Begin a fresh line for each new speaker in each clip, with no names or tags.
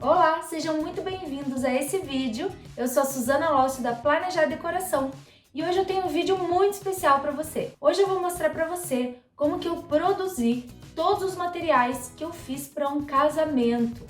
Olá, sejam muito bem-vindos a esse vídeo. Eu sou a Suzana Lócio da Planejar Decoração e hoje eu tenho um vídeo muito especial para você. Hoje eu vou mostrar para você como que eu produzi todos os materiais que eu fiz para um casamento.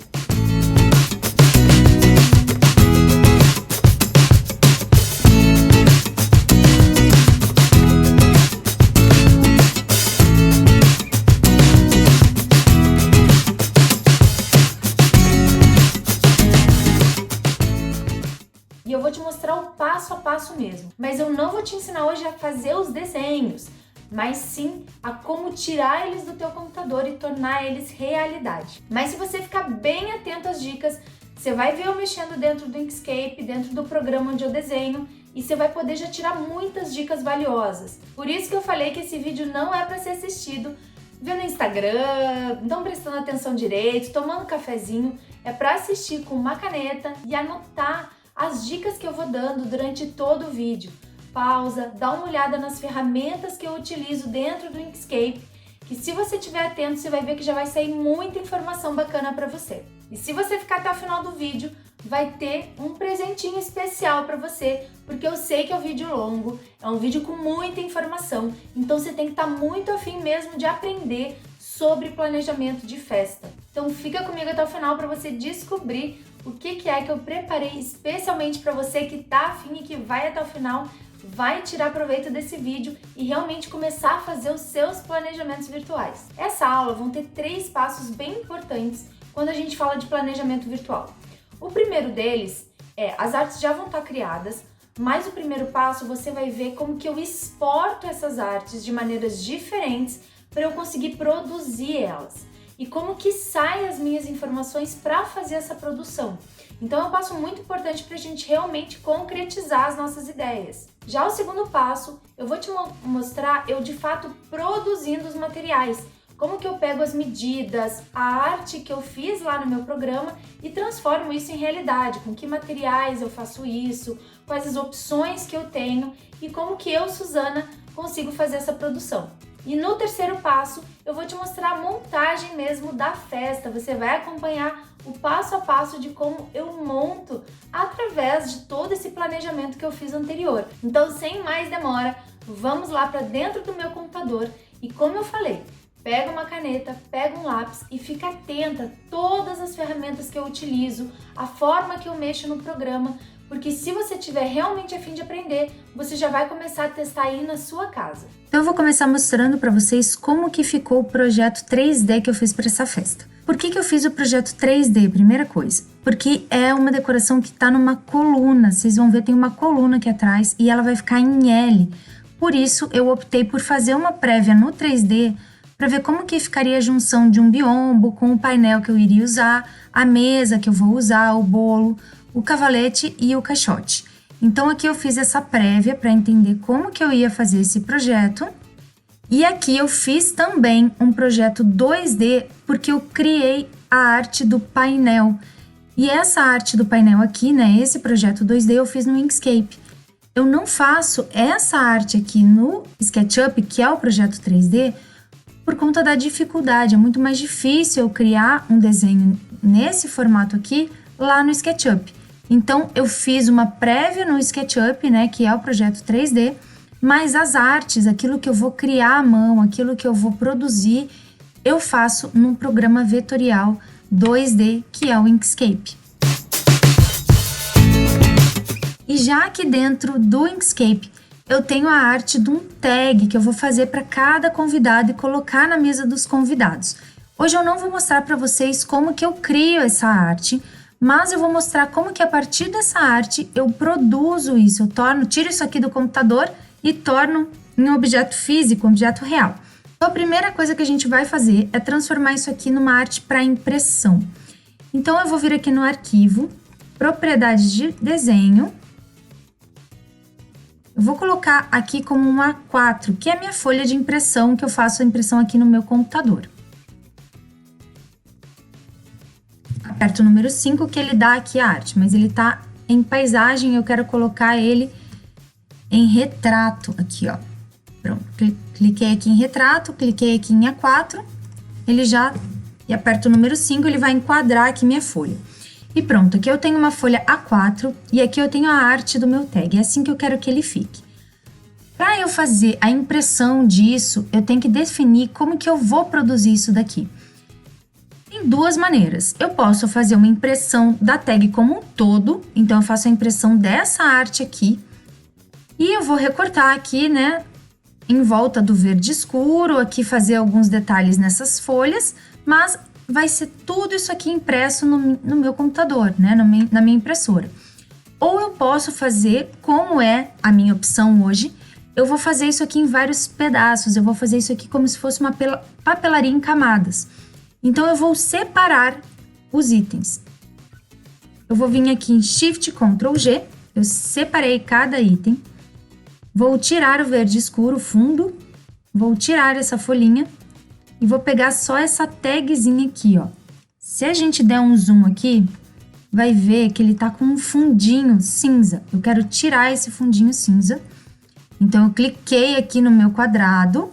E eu vou te mostrar o passo a passo mesmo. Mas eu não vou te ensinar hoje a fazer os desenhos, mas sim a como tirar eles do teu computador e tornar eles realidade. Mas se você ficar bem atento às dicas, você vai ver eu mexendo dentro do Inkscape, dentro do programa onde eu desenho, e você vai poder já tirar muitas dicas valiosas. Por isso que eu falei que esse vídeo não é para ser assistido vendo no Instagram, não prestando atenção direito, tomando um cafezinho. É para assistir com uma caneta e anotar as dicas que eu vou dando durante todo o vídeo. Pausa, dá uma olhada nas ferramentas que eu utilizo dentro do Inkscape, que se você estiver atento, você vai ver que já vai sair muita informação bacana para você. E se você ficar até o final do vídeo, vai ter um presentinho especial para você, porque eu sei que é um vídeo longo, é um vídeo com muita informação, então você tem que estar muito afim mesmo de aprender sobre planejamento de festa. Então fica comigo até o final para você descobrir o que é que eu preparei especialmente para você que tá afim e que vai até o final, vai tirar proveito desse vídeo e realmente começar a fazer os seus planejamentos virtuais. Essa aula vão ter 3 passos bem importantes quando a gente fala de planejamento virtual. O primeiro deles é, as artes já vão estar criadas, mas o primeiro passo você vai ver como que eu exporto essas artes de maneiras diferentes para eu conseguir produzir elas. E como que saem as minhas informações para fazer essa produção. Então é um passo muito importante para a gente realmente concretizar as nossas ideias. Já o segundo passo, eu vou te mostrar eu de fato produzindo os materiais. Como que eu pego as medidas, a arte que eu fiz lá no meu programa e transformo isso em realidade. Com que materiais eu faço isso, quais as opções que eu tenho e como que eu, Suzana, consigo fazer essa produção. E no terceiro passo, eu vou te mostrar a montagem mesmo da festa. Você vai acompanhar o passo a passo de como eu monto através de todo esse planejamento que eu fiz anterior. Então, sem mais demora, vamos lá para dentro do meu computador e, como eu falei, pega uma caneta, pega um lápis e fica atenta a todas as ferramentas que eu utilizo, a forma que eu mexo no programa, porque se você tiver realmente a fim de aprender, você já vai começar a testar aí na sua casa.
Então eu vou começar mostrando para vocês como que ficou o projeto 3D que eu fiz para essa festa. Por que eu fiz o projeto 3D? Primeira coisa, porque é uma decoração que está numa coluna, vocês vão ver, tem uma coluna aqui atrás e ela vai ficar em L. Por isso eu optei por fazer uma prévia no 3D para ver como que ficaria a junção de um biombo com o painel que eu iria usar, a mesa que eu vou usar, o bolo, o cavalete e o caixote. Então aqui eu fiz essa prévia para entender como que eu ia fazer esse projeto. E aqui eu fiz também um projeto 2D porque eu criei a arte do painel. E essa arte do painel aqui, né, esse projeto 2D eu fiz no Inkscape. Eu não faço essa arte aqui no SketchUp, que é o projeto 3D, por conta da dificuldade. É muito mais difícil eu criar um desenho nesse formato aqui lá no SketchUp. Então, eu fiz uma prévia no SketchUp, né, que é o projeto 3D, mas as artes, aquilo que eu vou criar à mão, aquilo que eu vou produzir, eu faço num programa vetorial 2D, que é o Inkscape. E já aqui dentro do Inkscape, eu tenho a arte de um tag que eu vou fazer para cada convidado e colocar na mesa dos convidados. Hoje eu não vou mostrar para vocês como que eu crio essa arte, mas eu vou mostrar como que a partir dessa arte eu produzo isso, tiro isso aqui do computador e torno em um objeto físico, um objeto real. Então a primeira coisa que a gente vai fazer é transformar isso aqui numa arte para impressão. Então eu vou vir aqui no arquivo, propriedades de desenho, eu vou colocar aqui como um A4, que é a minha folha de impressão, que eu faço a impressão aqui no meu computador. Aperto o número 5 que ele dá aqui a arte, mas ele tá em paisagem, eu quero colocar ele em retrato, aqui ó. Pronto, cliquei aqui em retrato, cliquei aqui em A4, ele já, e aperto o número 5, ele vai enquadrar aqui minha folha. E pronto, aqui eu tenho uma folha A4 e aqui eu tenho a arte do meu tag. É assim que eu quero que ele fique. Para eu fazer a impressão disso, eu tenho que definir como que eu vou produzir isso daqui. Tem duas maneiras. Eu posso fazer uma impressão da tag como um todo, então eu faço a impressão dessa arte aqui e eu vou recortar aqui, né, em volta do verde escuro, aqui fazer alguns detalhes nessas folhas, mas vai ser tudo isso aqui impresso no meu computador, né, na minha impressora. Ou eu posso fazer, como é a minha opção hoje, eu vou fazer isso aqui em vários pedaços, eu vou fazer isso aqui como se fosse uma papelaria em camadas. Então, eu vou separar os itens. Eu vou vir aqui em Shift Ctrl G, eu separei cada item, vou tirar o verde escuro, fundo, vou tirar essa folhinha e vou pegar só essa tagzinha aqui, ó. Se a gente der um zoom aqui, vai ver que ele tá com um fundinho cinza. Eu quero tirar esse fundinho cinza. Então, eu cliquei aqui no meu quadrado,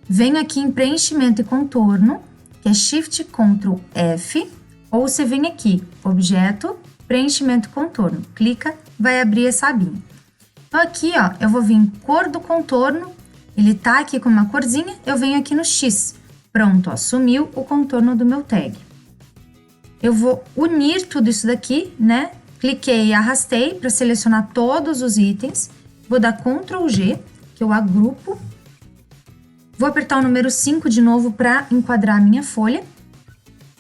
venho aqui em preenchimento e contorno, que é Shift Ctrl F, ou você vem aqui, objeto, preenchimento e contorno. Clica, vai abrir essa abinha. Então, aqui, ó, eu vou vir em cor do contorno, ele tá aqui com uma corzinha, eu venho aqui no X. Pronto, ó, sumiu o contorno do meu tag. Eu vou unir tudo isso daqui, né? Cliquei e arrastei para selecionar todos os itens. Vou dar Ctrl G, que eu agrupo. Vou apertar o número 5 de novo para enquadrar a minha folha.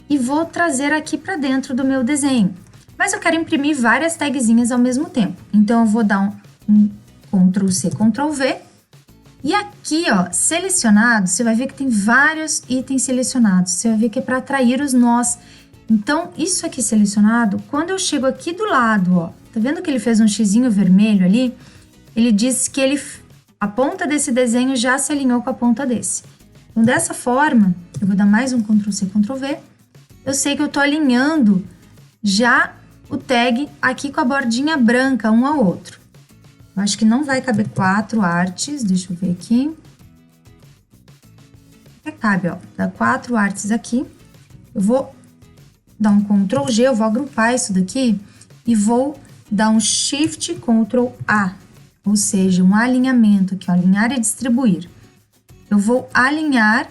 E vou trazer aqui para dentro do meu desenho. Mas eu quero imprimir várias tagzinhas ao mesmo tempo. Então, eu vou dar um Ctrl C, Ctrl V. E aqui, ó, selecionado, você vai ver que tem vários itens selecionados. Você vai ver que é para atrair os nós. Então, isso aqui selecionado, quando eu chego aqui do lado, ó, tá vendo que ele fez um xizinho vermelho ali? Ele diz que a ponta desse desenho já se alinhou com a ponta desse. Então, dessa forma, eu vou dar mais um Ctrl C, Ctrl V. Eu sei que eu tô alinhando já o tag aqui com a bordinha branca, um ao outro. Eu acho que não vai caber 4 artes, deixa eu ver aqui. Cabe, ó, dá 4 artes aqui. Eu vou dar um Ctrl G, eu vou agrupar isso daqui e vou dar um Shift Ctrl A. Ou seja, um alinhamento aqui, ó, alinhar e distribuir. Eu vou alinhar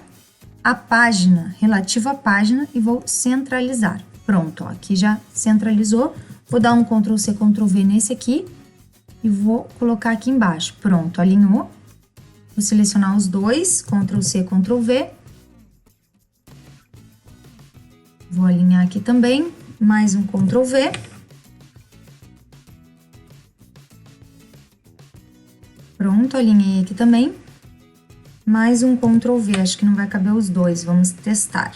a página, relativo à página, e vou centralizar. Pronto, ó, aqui já centralizou. Vou dar um Ctrl C, Ctrl V nesse aqui e vou colocar aqui embaixo. Pronto, alinhou. Vou selecionar os dois, Ctrl C, Ctrl V. Vou alinhar aqui também, mais um Ctrl V. Pronto, alinhei aqui também. Mais um Ctrl V, acho que não vai caber os dois, vamos testar.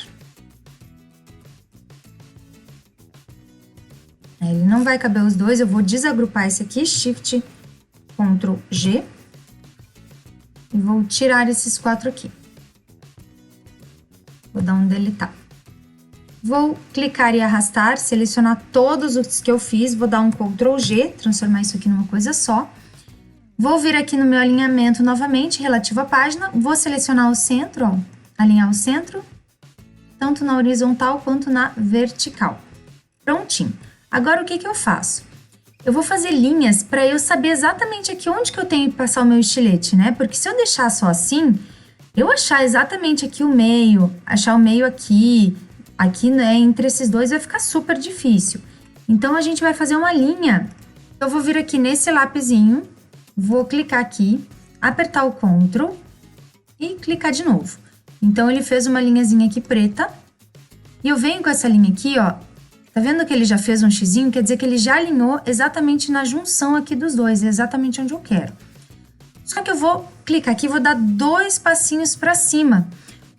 Ele não vai caber os dois, eu vou desagrupar esse aqui, Shift, Ctrl G. E vou tirar esses 4 aqui. Vou dar um deletar. Vou clicar e arrastar, selecionar todos os que eu fiz, vou dar um Ctrl G, transformar isso aqui numa coisa só. Vou vir aqui no meu alinhamento novamente, relativo à página, vou selecionar o centro, ó, alinhar o centro, tanto na horizontal quanto na vertical. Prontinho. Agora, o que que eu faço? Eu vou fazer linhas para eu saber exatamente aqui onde que eu tenho que passar o meu estilete, né? Porque se eu deixar só assim, eu achar exatamente aqui o meio, achar o meio aqui, né, entre esses dois vai ficar super difícil. Então, a gente vai fazer uma linha. Eu vou vir aqui nesse lapisinho, vou clicar aqui, apertar o Ctrl e clicar de novo. Então, ele fez uma linhazinha aqui preta. E eu venho com essa linha aqui, ó. Tá vendo que ele já fez um xizinho? Quer dizer que ele já alinhou exatamente na junção aqui dos dois, exatamente onde eu quero. Só que eu vou clicar aqui e vou dar 2 passinhos para cima.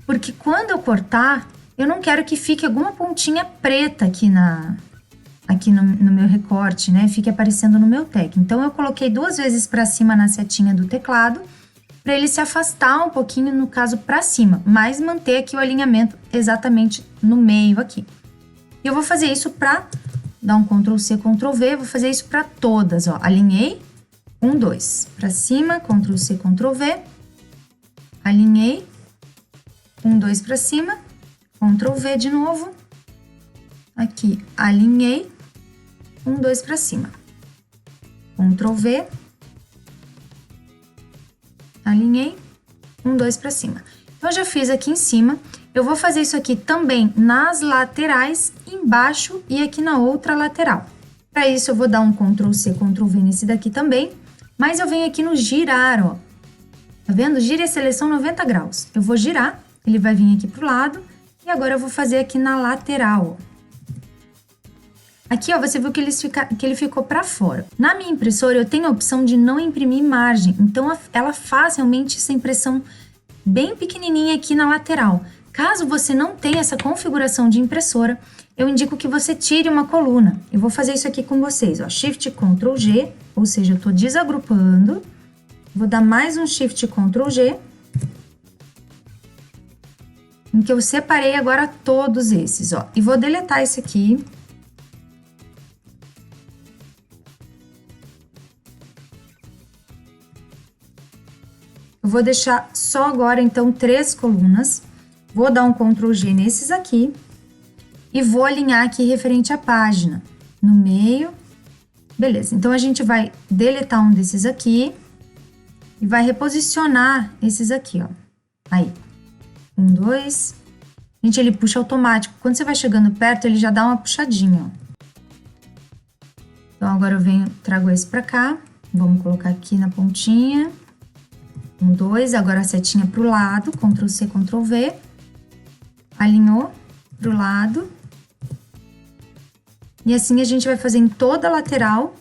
Porque quando eu cortar, eu não quero que fique alguma pontinha preta aqui no meu recorte, né? Fique aparecendo no meu tag. Então, eu coloquei 2 vezes para cima na setinha do teclado, para ele se afastar um pouquinho, no caso, para cima, mas manter aqui o alinhamento exatamente no meio aqui. E eu vou fazer isso para dar um Ctrl C, Ctrl V, vou fazer isso para todas, ó. Alinhei, 1, 2, para cima, Ctrl C, Ctrl V, alinhei, 1, 2 para cima, Ctrl V de novo, aqui, alinhei, 1, 2 para cima. Ctrl V. Alinhei, 1, 2 para cima. Então, eu já fiz aqui em cima. Eu vou fazer isso aqui também nas laterais, embaixo e aqui na outra lateral. Para isso, eu vou dar um Ctrl C, Ctrl V nesse daqui também. Mas eu venho aqui no girar, ó. Tá vendo? Gira a seleção 90 graus. Eu vou girar, ele vai vir aqui pro lado. E agora eu vou fazer aqui na lateral, ó. Aqui, ó, você viu que ele ficou para fora. Na minha impressora, eu tenho a opção de não imprimir margem. Então, ela faz realmente essa impressão bem pequenininha aqui na lateral. Caso você não tenha essa configuração de impressora, eu indico que você tire uma coluna. Eu vou fazer isso aqui com vocês, ó. Shift Ctrl G, ou seja, eu tô desagrupando. Vou dar mais um Shift Ctrl G. Em que eu separei agora todos esses, ó. E vou deletar esse aqui. Eu vou deixar só agora, então, 3 colunas. Vou dar um Ctrl G nesses aqui. E vou alinhar aqui referente à página. No meio. Beleza, então a gente vai deletar um desses aqui. E vai reposicionar esses aqui, ó. Aí. 1, 2. Gente, ele puxa automático. Quando você vai chegando perto, ele já dá uma puxadinha, ó. Então, agora eu venho, trago esse pra cá. Vamos colocar aqui na pontinha. 1, 2, agora a setinha pro lado, Ctrl C, Ctrl V, alinhou pro lado. E assim a gente vai fazer em toda a lateral.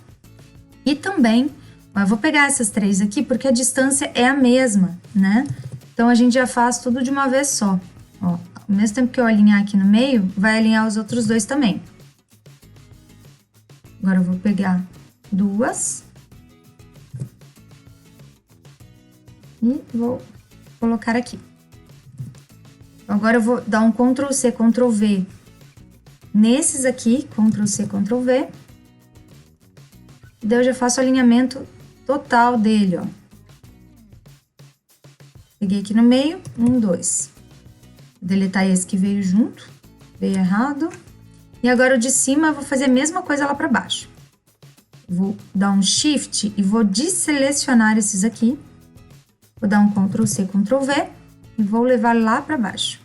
E também, ó, eu vou pegar essas 3 aqui porque a distância é a mesma, né? Então, a gente já faz tudo de uma vez só. Ó, ao mesmo tempo que eu alinhar aqui no meio, vai alinhar os outros 2 também. Agora, eu vou pegar 2. E vou colocar aqui. Agora eu vou dar um Ctrl C, Ctrl V nesses aqui, Ctrl C, Ctrl V. E daí eu já faço o alinhamento total dele, ó. Peguei aqui no meio, 1, 2. Vou deletar esse que veio junto, veio errado. E agora o de cima eu vou fazer a mesma coisa lá para baixo. Vou dar um Shift e vou desselecionar esses aqui. Vou dar um Ctrl C, Ctrl V e vou levar lá para baixo.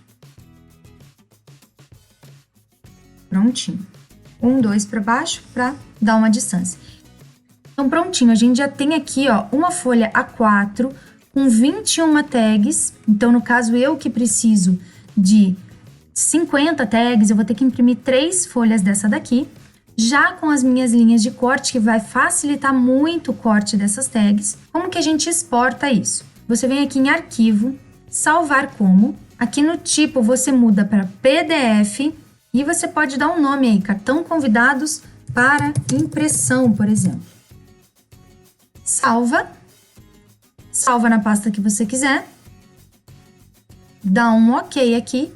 Prontinho. 1, 2 para baixo para dar uma distância. Então, prontinho. A gente já tem aqui, ó, uma folha A4 com 21 tags. Então, no caso, eu que preciso de 50 tags, eu vou ter que imprimir 3 folhas dessa daqui. Já com as minhas linhas de corte, que vai facilitar muito o corte dessas tags. Como que a gente exporta isso? Você vem aqui em Arquivo, Salvar como. Aqui no tipo, você muda para PDF e você pode dar um nome aí, Cartão Convidados para Impressão, por exemplo. Salva. Salva na pasta que você quiser. Dá um OK aqui.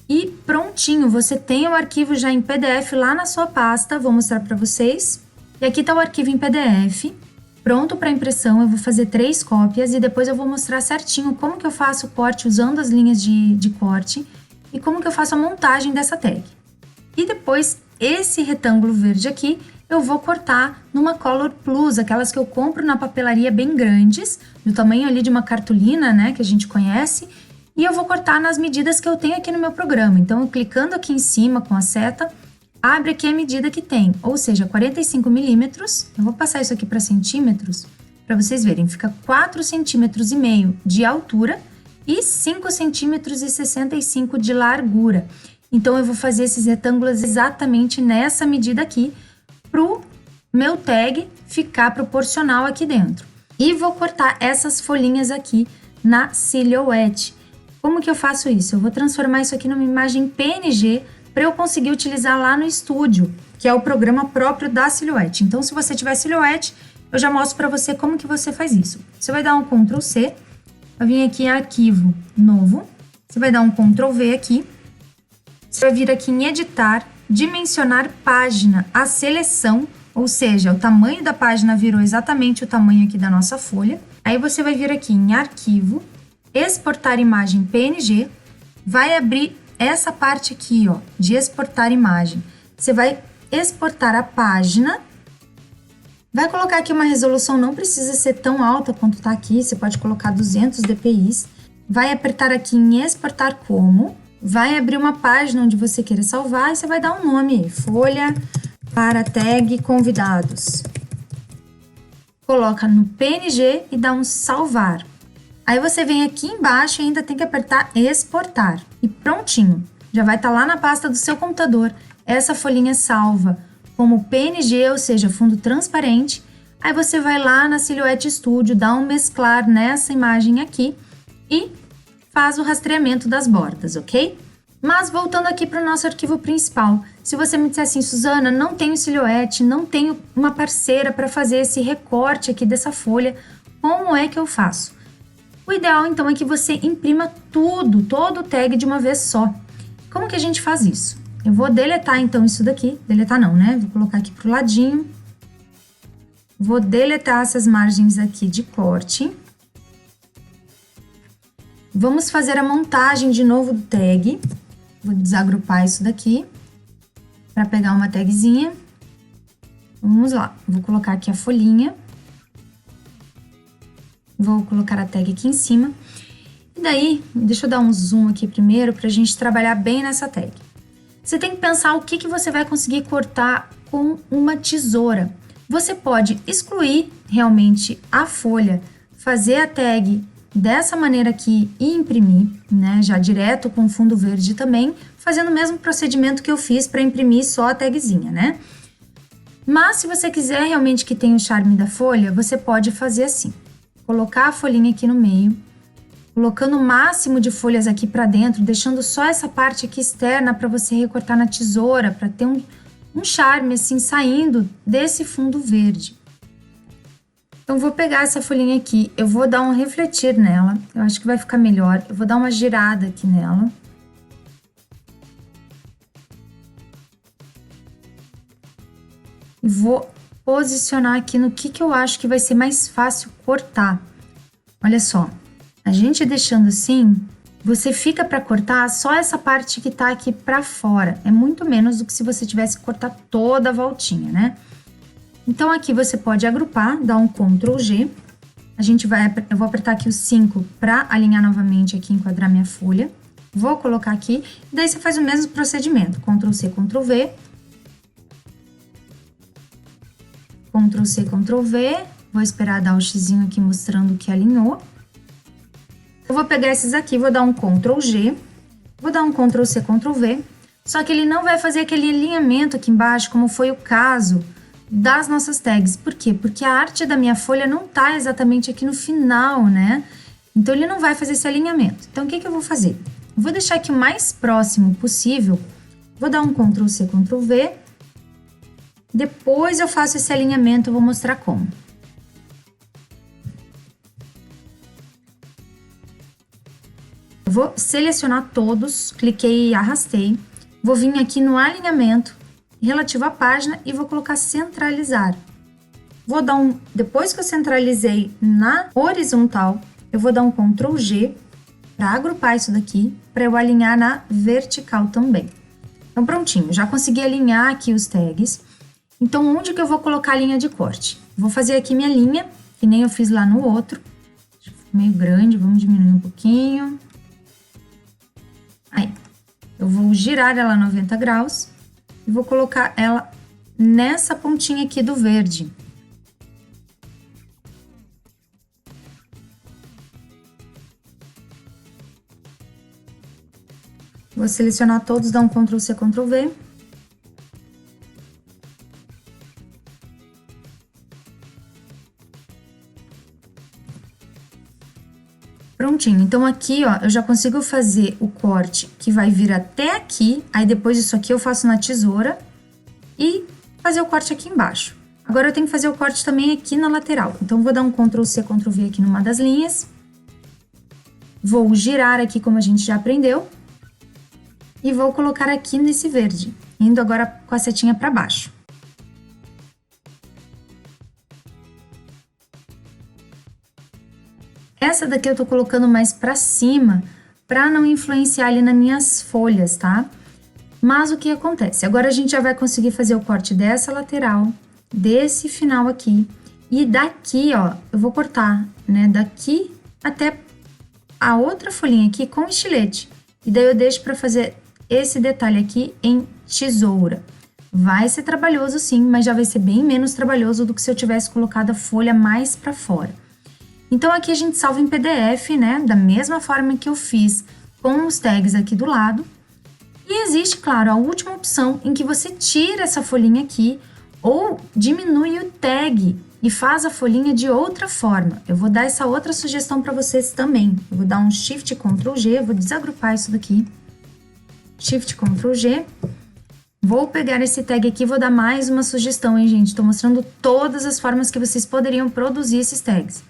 E prontinho, você tem o arquivo já em PDF lá na sua pasta. Vou mostrar para vocês. E aqui está o arquivo em PDF. Pronto para impressão, eu vou fazer 3 cópias e depois eu vou mostrar certinho como que eu faço o corte usando as linhas de corte e como que eu faço a montagem dessa tag. E depois, esse retângulo verde aqui, eu vou cortar numa Color Plus, aquelas que eu compro na papelaria bem grandes, do tamanho ali de uma cartolina, né, que a gente conhece, e eu vou cortar nas medidas que eu tenho aqui no meu programa. Então, clicando aqui em cima com a seta, abre aqui a medida que tem, ou seja, 45 milímetros. Eu vou passar isso aqui para centímetros, para vocês verem. Fica 4,5 centímetros de altura e 5,65 centímetros de largura. Então, eu vou fazer esses retângulos exatamente nessa medida aqui, pro meu tag ficar proporcional aqui dentro. E vou cortar essas folhinhas aqui na Silhouette. Como que eu faço isso? Eu vou transformar isso aqui numa imagem PNG, para eu conseguir utilizar lá no estúdio, que é o programa próprio da Silhouette. Então, se você tiver Silhouette, eu já mostro para você como que você faz isso. Você vai dar um Ctrl C, vai vir aqui em Arquivo Novo, você vai dar um Ctrl V aqui, você vai vir aqui em Editar, Dimensionar Página, a seleção, ou seja, o tamanho da página virou exatamente o tamanho aqui da nossa folha. Aí você vai vir aqui em Arquivo, Exportar Imagem PNG, vai abrir essa parte aqui, ó, de exportar imagem. Você vai exportar a página. Vai colocar aqui uma resolução, não precisa ser tão alta quanto tá aqui, você pode colocar 200 dpi. Vai apertar aqui em exportar como, vai abrir uma página onde você queira salvar e você vai dar um nome, folha para tag convidados. Coloca no PNG e dá um salvar. Aí você vem aqui embaixo e ainda tem que apertar exportar. E prontinho, já vai estar lá na pasta do seu computador, essa folhinha salva como PNG, ou seja, fundo transparente. Aí você vai lá na Silhouette Studio, dá um mesclar nessa imagem aqui e faz o rastreamento das bordas, ok? Mas voltando aqui para o nosso arquivo principal, se você me disser assim, Suzana, não tenho Silhouette, não tenho uma parceira para fazer esse recorte aqui dessa folha, como é que eu faço? O ideal então é que você imprima tudo, todo o tag de uma vez só. Como que a gente faz isso? Eu vou deletar então isso daqui, deletar não, né? Vou colocar aqui pro ladinho. Vou deletar essas margens aqui de corte. Vamos fazer a montagem de novo do tag. Vou desagrupar isso daqui para pegar uma tagzinha. Vamos lá, vou colocar aqui a folhinha. Vou colocar a tag aqui em cima. E daí, deixa eu dar um zoom aqui primeiro para a gente trabalhar bem nessa tag. Você tem que pensar o que você vai conseguir cortar com uma tesoura. Você pode excluir realmente a folha, fazer a tag dessa maneira aqui e imprimir, né? Já direto com fundo verde também, fazendo o mesmo procedimento que eu fiz para imprimir só a tagzinha, né? Mas se você quiser realmente que tenha o charme da folha, você pode fazer assim. Colocar a folhinha aqui no meio, colocando o máximo de folhas aqui para dentro, deixando só essa parte aqui externa para você recortar na tesoura, para ter um charme assim saindo desse fundo verde. Então vou pegar essa folhinha aqui, eu vou dar um refletir nela, eu acho que vai ficar melhor, eu vou dar uma girada aqui nela. E vou posicionar aqui no que eu acho que vai ser mais fácil cortar. Olha só. A gente deixando assim, você fica para cortar só essa parte que tá aqui para fora. É muito menos do que se você tivesse que cortar toda a voltinha, né? Então aqui você pode agrupar, dar um Ctrl G. Eu vou apertar aqui o 5 para alinhar novamente aqui, enquadrar minha folha. Vou colocar aqui, e daí você faz o mesmo procedimento. Ctrl C, Ctrl V. Ctrl C, Ctrl V. Vou esperar dar o xizinho aqui mostrando que alinhou. Eu vou pegar esses aqui, vou dar um Ctrl G, vou dar um Ctrl C, Ctrl V, só que ele não vai fazer aquele alinhamento aqui embaixo, como foi o caso das nossas tags. Por quê? Porque a arte da minha folha não tá exatamente aqui no final, né? Então, ele não vai fazer esse alinhamento. Então, o que eu vou fazer? Eu vou deixar aqui o mais próximo possível, vou dar um Ctrl C, Ctrl V, depois eu faço esse alinhamento, eu vou mostrar como. Vou selecionar todos, cliquei e arrastei. Vou vir aqui no alinhamento relativo à página e vou colocar centralizar. Vou dar depois que eu centralizei na horizontal, eu vou dar um Ctrl G para agrupar isso daqui, para eu alinhar na vertical também. Então prontinho, já consegui alinhar aqui os tags. Então onde que eu vou colocar a linha de corte? Vou fazer aqui minha linha, que nem eu fiz lá no outro. Meio grande, vamos diminuir um pouquinho. Aí, eu vou girar ela 90 graus e vou colocar ela nessa pontinha aqui do verde. Vou selecionar todos, dar um Ctrl C, Ctrl V. Prontinho, então aqui, ó, eu já consigo fazer o corte que vai vir até aqui, aí depois disso aqui eu faço na tesoura e fazer o corte aqui embaixo. Agora eu tenho que fazer o corte também aqui na lateral, então vou dar um Ctrl C, Ctrl V aqui numa das linhas. Vou girar aqui como a gente já aprendeu e vou colocar aqui nesse verde, indo agora com a setinha para baixo. Essa daqui eu tô colocando mais pra cima, pra não influenciar ali nas minhas folhas, tá? Mas o que acontece? Agora a gente já vai conseguir fazer o corte dessa lateral, desse final aqui, e daqui, ó, eu vou cortar, né, daqui até a outra folhinha aqui com estilete. E daí eu deixo para fazer esse detalhe aqui em tesoura. Vai ser trabalhoso sim, mas já vai ser bem menos trabalhoso do que se eu tivesse colocado a folha mais para fora. Então aqui a gente salva em PDF, né, da mesma forma que eu fiz com os tags aqui do lado. E existe, claro, a última opção em que você tira essa folhinha aqui ou diminui o tag e faz a folhinha de outra forma. Eu vou dar essa outra sugestão para vocês também. Eu vou dar um Shift Ctrl G, vou desagrupar isso daqui. Shift Ctrl G. Vou pegar esse tag aqui e vou dar mais uma sugestão, hein, gente? Tô mostrando todas as formas que vocês poderiam produzir esses tags.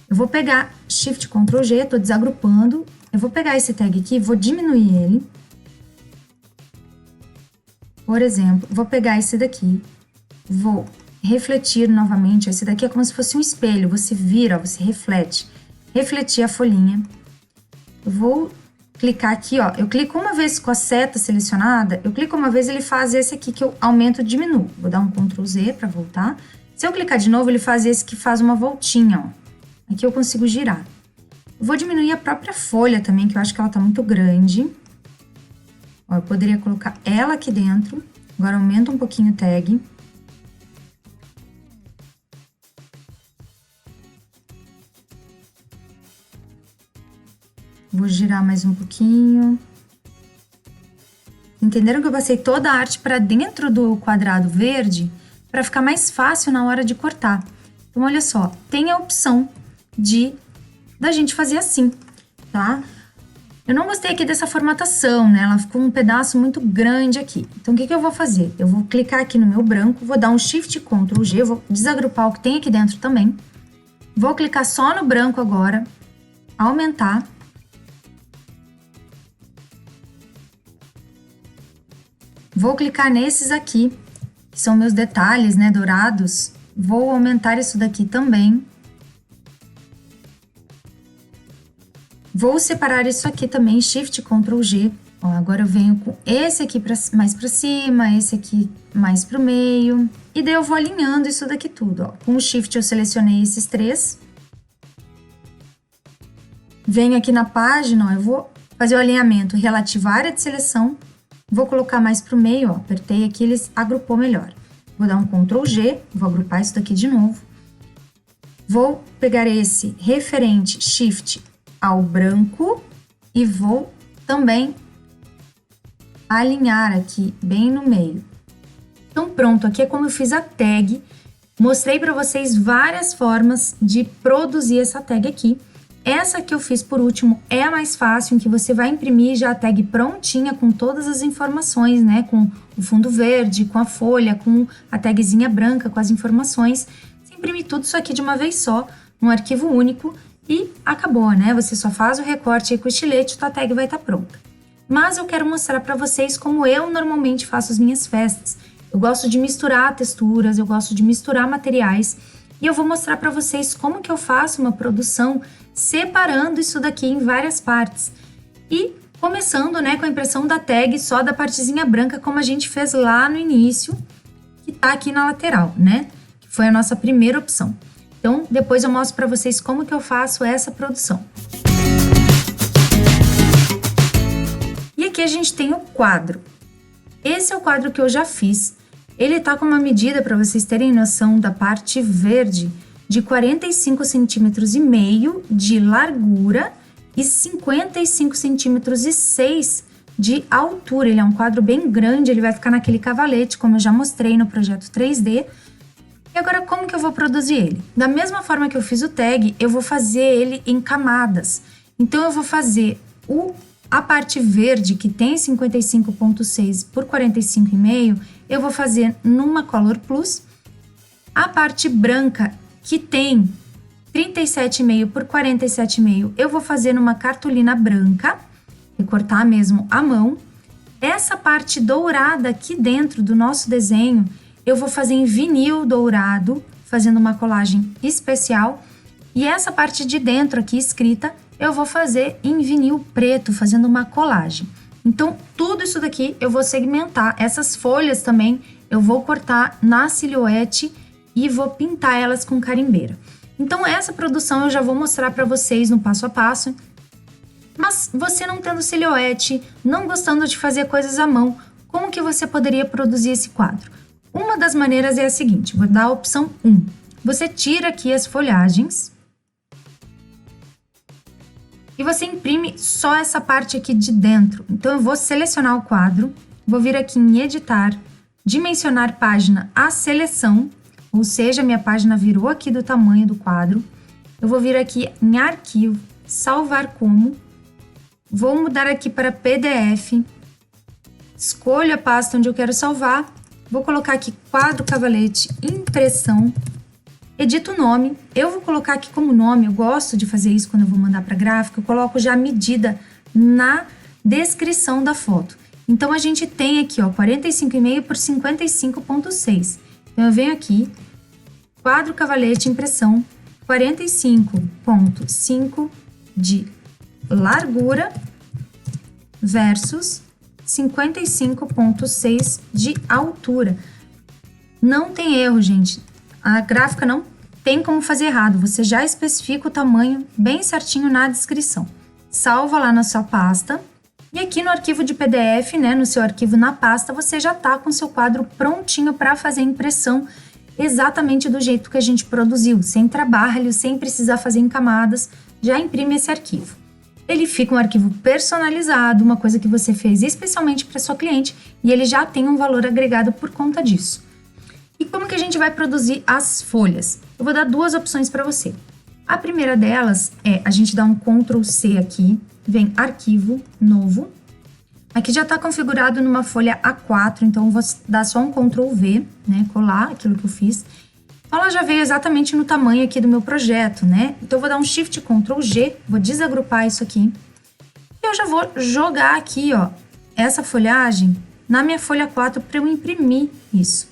Eu vou pegar Shift Ctrl G, tô desagrupando. Eu vou pegar esse tag aqui, vou diminuir ele. Por exemplo, vou pegar esse daqui, vou refletir novamente. Esse daqui é como se fosse um espelho, você vira, você reflete. Refletir a folhinha. Eu vou clicar aqui, ó. Eu clico uma vez com a seta selecionada, eu clico uma vez, ele faz esse aqui que eu aumento e diminuo. Vou dar um Ctrl Z para voltar. Se eu clicar de novo, ele faz esse que faz uma voltinha, ó. Aqui eu consigo girar. Eu vou diminuir a própria folha também, que eu acho que ela tá muito grande. Ó, eu poderia colocar ela aqui dentro. Agora aumenta um pouquinho o tag. Vou girar mais um pouquinho. Entenderam que eu passei toda a arte para dentro do quadrado verde para ficar mais fácil na hora de cortar. Então, olha só, tem a opção da gente fazer assim, tá? Eu não gostei aqui dessa formatação, né? Ela ficou um pedaço muito grande aqui. Então, o que eu vou fazer? Eu vou clicar aqui no meu branco, vou dar um Shift Ctrl G, vou desagrupar o que tem aqui dentro também. Vou clicar só no branco agora, aumentar. Vou clicar nesses aqui, que são meus detalhes, né, dourados. Vou aumentar isso daqui também. Vou separar isso aqui também, Shift Ctrl G. Ó, agora eu venho com esse aqui mais pra cima, esse aqui mais pro meio. E daí eu vou alinhando isso daqui tudo, ó. Com o Shift eu selecionei esses três. Venho aqui na página, ó, eu vou fazer o alinhamento relativo à área de seleção. Vou colocar mais pro meio, ó, apertei aqui, ele agrupou melhor. Vou dar um Ctrl G, vou agrupar isso daqui de novo. Vou pegar esse referente Shift ao branco e vou também alinhar aqui bem no meio. Então pronto, aqui é como eu fiz a tag. Mostrei para vocês várias formas de produzir essa tag aqui. Essa que eu fiz por último é a mais fácil, em que você vai imprimir já a tag prontinha com todas as informações, né? Com o fundo verde, com a folha, com a tagzinha branca, com as informações. Você imprime tudo isso aqui de uma vez só, num arquivo único e acabou, né? Você só faz o recorte aí com o estilete e tua tag vai estar pronta. Mas eu quero mostrar para vocês como eu normalmente faço as minhas festas. Eu gosto de misturar texturas, eu gosto de misturar materiais. E eu vou mostrar para vocês como que eu faço uma produção separando isso daqui em várias partes. E começando, né, com a impressão da tag só da partezinha branca, como a gente fez lá no início, que tá aqui na lateral, né? Que foi a nossa primeira opção. Então, depois eu mostro para vocês como que eu faço essa produção. E aqui a gente tem o quadro. Esse é o quadro que eu já fiz. Ele tá com uma medida, para vocês terem noção, da parte verde de 45 centímetros e meio de largura e 55 centímetros e 6 de altura. Ele é um quadro bem grande, ele vai ficar naquele cavalete, como eu já mostrei no projeto 3D. E agora, como que eu vou produzir ele? Da mesma forma que eu fiz o tag, eu vou fazer ele em camadas. Então, eu vou fazer a parte verde, que tem 55,6 por 45,5, eu vou fazer numa Color Plus. A parte branca, que tem 37,5 por 47,5, eu vou fazer numa cartolina branca, recortar mesmo à mão. Essa parte dourada aqui dentro do nosso desenho, eu vou fazer em vinil dourado, fazendo uma colagem especial. E essa parte de dentro aqui escrita, eu vou fazer em vinil preto, fazendo uma colagem. Então, tudo isso daqui eu vou segmentar. Essas folhas também eu vou cortar na silhuete e vou pintar elas com carimbeira. Então, essa produção eu já vou mostrar para vocês no passo a passo. Mas você não tendo silhuete, não gostando de fazer coisas à mão, como que você poderia produzir esse quadro? Uma das maneiras é a seguinte, vou dar a opção 1. Você tira aqui as folhagens e você imprime só essa parte aqui de dentro. Então, eu vou selecionar o quadro, vou vir aqui em editar, dimensionar página a seleção, ou seja, minha página virou aqui do tamanho do quadro. Eu vou vir aqui em arquivo, salvar como, vou mudar aqui para PDF, escolho a pasta onde eu quero salvar, vou colocar aqui quadro cavalete impressão, edito o nome, eu vou colocar aqui como nome, eu gosto de fazer isso quando eu vou mandar para gráfico, eu coloco já a medida na descrição da foto. Então, a gente tem aqui, ó, 45,5 por 55,6. Então, eu venho aqui, quadro cavalete impressão, 45,5 de largura versus 55,6 de altura. Não tem erro, gente. A gráfica não tem como fazer errado. Você já especifica o tamanho bem certinho na descrição. Salva lá na sua pasta. E aqui no arquivo de PDF, né, no seu arquivo na pasta, você já tá com o seu quadro prontinho para fazer a impressão exatamente do jeito que a gente produziu, sem trabalho, sem precisar fazer em camadas, já imprime esse arquivo. Ele fica um arquivo personalizado, uma coisa que você fez especialmente para sua cliente, e ele já tem um valor agregado por conta disso. E como que a gente vai produzir as folhas? Eu vou dar duas opções para você. A primeira delas é a gente dar um Ctrl C aqui, vem arquivo, novo. Aqui já está configurado numa folha A4, então eu vou dar só um Ctrl V, né, colar aquilo que eu fiz. Ela já veio exatamente no tamanho aqui do meu projeto, né? Então eu vou dar um Shift Ctrl G, vou desagrupar isso aqui. E eu já vou jogar aqui, ó, essa folhagem na minha folha 4 para eu imprimir isso.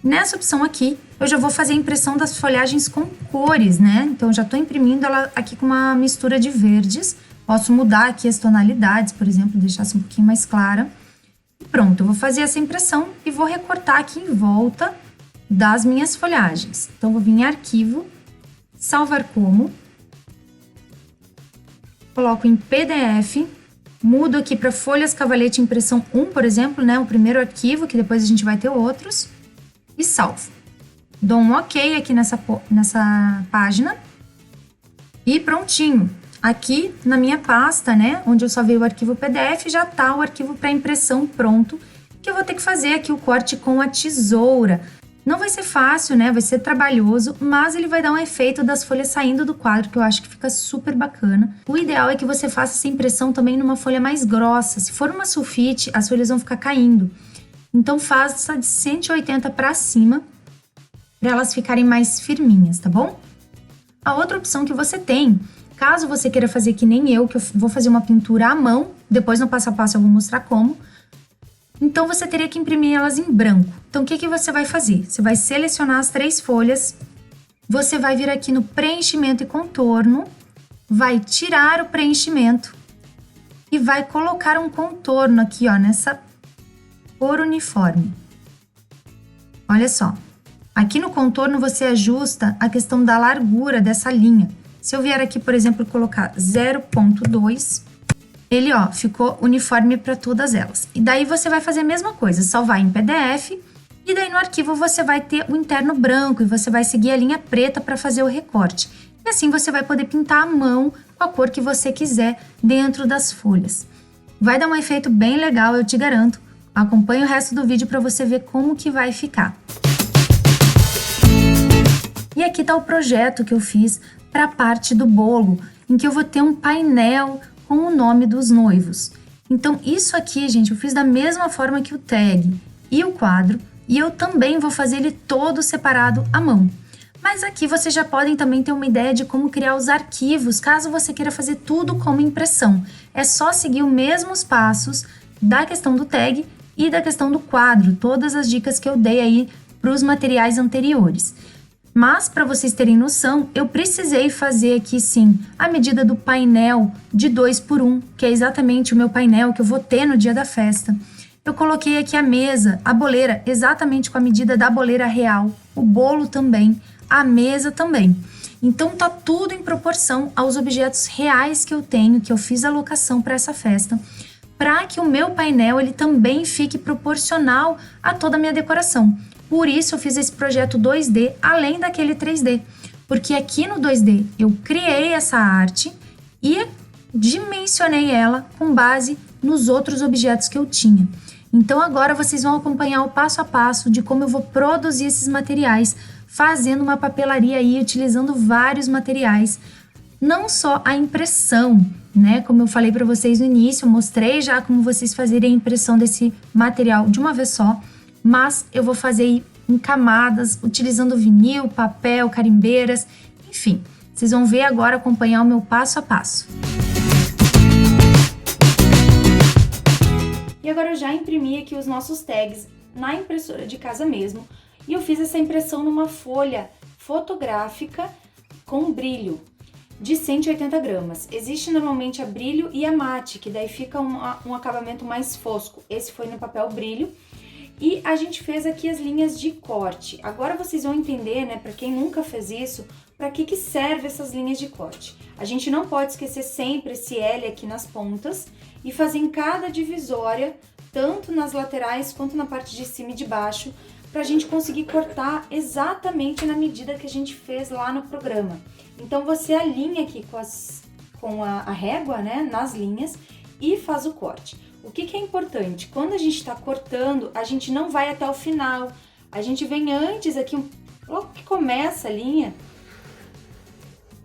Nessa opção aqui, eu já vou fazer a impressão das folhagens com cores, né? Então, eu já estou imprimindo ela aqui com uma mistura de verdes. Posso mudar aqui as tonalidades, por exemplo, deixar um pouquinho mais clara. E pronto, eu vou fazer essa impressão e vou recortar aqui em volta das minhas folhagens. Então, vou vir em arquivo, salvar como, coloco em PDF, mudo aqui para folhas cavalete impressão 1, por exemplo, né? O primeiro arquivo, que depois a gente vai ter outros. E salvo. Dou um OK aqui nessa página e prontinho. Aqui na minha pasta, né, onde eu salvei o arquivo PDF, já tá o arquivo para impressão pronto, que eu vou ter que fazer aqui o corte com a tesoura. Não vai ser fácil, né, vai ser trabalhoso, mas ele vai dar um efeito das folhas saindo do quadro, que eu acho que fica super bacana. O ideal é que você faça essa impressão também numa folha mais grossa. Se for uma sulfite, as folhas vão ficar caindo. Então, faça de 180 para cima, para elas ficarem mais firminhas, tá bom? A outra opção que você tem, caso você queira fazer que nem eu, que eu vou fazer uma pintura à mão, depois no passo a passo eu vou mostrar como, então você teria que imprimir elas em branco. Então, o que você vai fazer? Você vai selecionar as 3 folhas, você vai vir aqui no preenchimento e contorno, vai tirar o preenchimento e vai colocar um contorno aqui, ó, nessa cor uniforme. Olha só, aqui no contorno você ajusta a questão da largura dessa linha. Se eu vier aqui, por exemplo, colocar 0,2, ele, ó, ficou uniforme para todas elas. E daí você vai fazer a mesma coisa, salvar em PDF, e daí no arquivo você vai ter o interno branco e você vai seguir a linha preta para fazer o recorte. E assim você vai poder pintar à mão com a cor que você quiser dentro das folhas. Vai dar um efeito bem legal, eu te garanto. Acompanhe o resto do vídeo para você ver como que vai ficar. E aqui tá o projeto que eu fiz para a parte do bolo, em que eu vou ter um painel com o nome dos noivos. Então, isso aqui, gente, eu fiz da mesma forma que o tag e o quadro, e eu também vou fazer ele todo separado à mão. Mas aqui vocês já podem também ter uma ideia de como criar os arquivos, caso você queira fazer tudo como impressão. É só seguir os mesmos passos da questão do tag e da questão do quadro, todas as dicas que eu dei aí para os materiais anteriores. Mas, para vocês terem noção, eu precisei fazer aqui, sim, a medida do painel de 2x1, que é exatamente o meu painel que eu vou ter no dia da festa. Eu coloquei aqui a mesa, a boleira, exatamente com a medida da boleira real, o bolo também, a mesa também. Então, tá tudo em proporção aos objetos reais que eu tenho, que eu fiz a locação para essa festa, para que o meu painel ele também fique proporcional a toda a minha decoração. Por isso eu fiz esse projeto 2D além daquele 3D, porque aqui no 2D eu criei essa arte e dimensionei ela com base nos outros objetos que eu tinha. Então agora vocês vão acompanhar o passo a passo de como eu vou produzir esses materiais, fazendo uma papelaria aí, utilizando vários materiais, não só a impressão, né? Como eu falei para vocês no início, eu mostrei já como vocês fazerem a impressão desse material de uma vez só, mas eu vou fazer em camadas, utilizando vinil, papel, carimbeiras, enfim. Vocês vão ver agora, acompanhar o meu passo a passo.
E agora eu já imprimi aqui os nossos tags na impressora de casa mesmo, e eu fiz essa impressão numa folha fotográfica com brilho de 180 gramas. Existe normalmente a brilho e a mate, que daí fica um acabamento mais fosco. Esse foi no papel brilho. E a gente fez aqui as linhas de corte. Agora vocês vão entender, né, para quem nunca fez isso, para que serve essas linhas de corte. A gente não pode esquecer sempre esse L aqui nas pontas e fazer em cada divisória, tanto nas laterais quanto na parte de cima e de baixo, para a gente conseguir cortar exatamente na medida que a gente fez lá no programa. Então você alinha aqui com a régua, né, nas linhas e faz o corte. O que é importante? Quando a gente está cortando, a gente não vai até o final. A gente vem antes aqui, logo que começa a linha,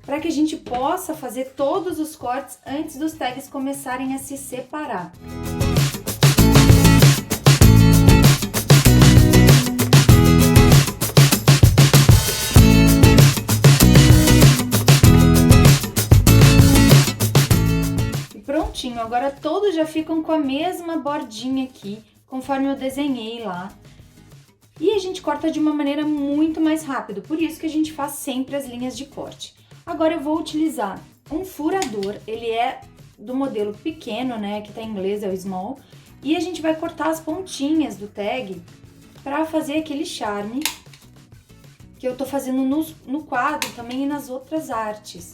para que a gente possa fazer todos os cortes antes dos tags começarem a se separar. Prontinho, agora todos já ficam com a mesma bordinha aqui, conforme eu desenhei lá. E a gente corta de uma maneira muito mais rápida, por isso que a gente faz sempre as linhas de corte. Agora eu vou utilizar um furador, ele é do modelo pequeno, né, que tá em inglês, é o small. E a gente vai cortar as pontinhas do tag para fazer aquele charme que eu tô fazendo no quadro também e nas outras artes.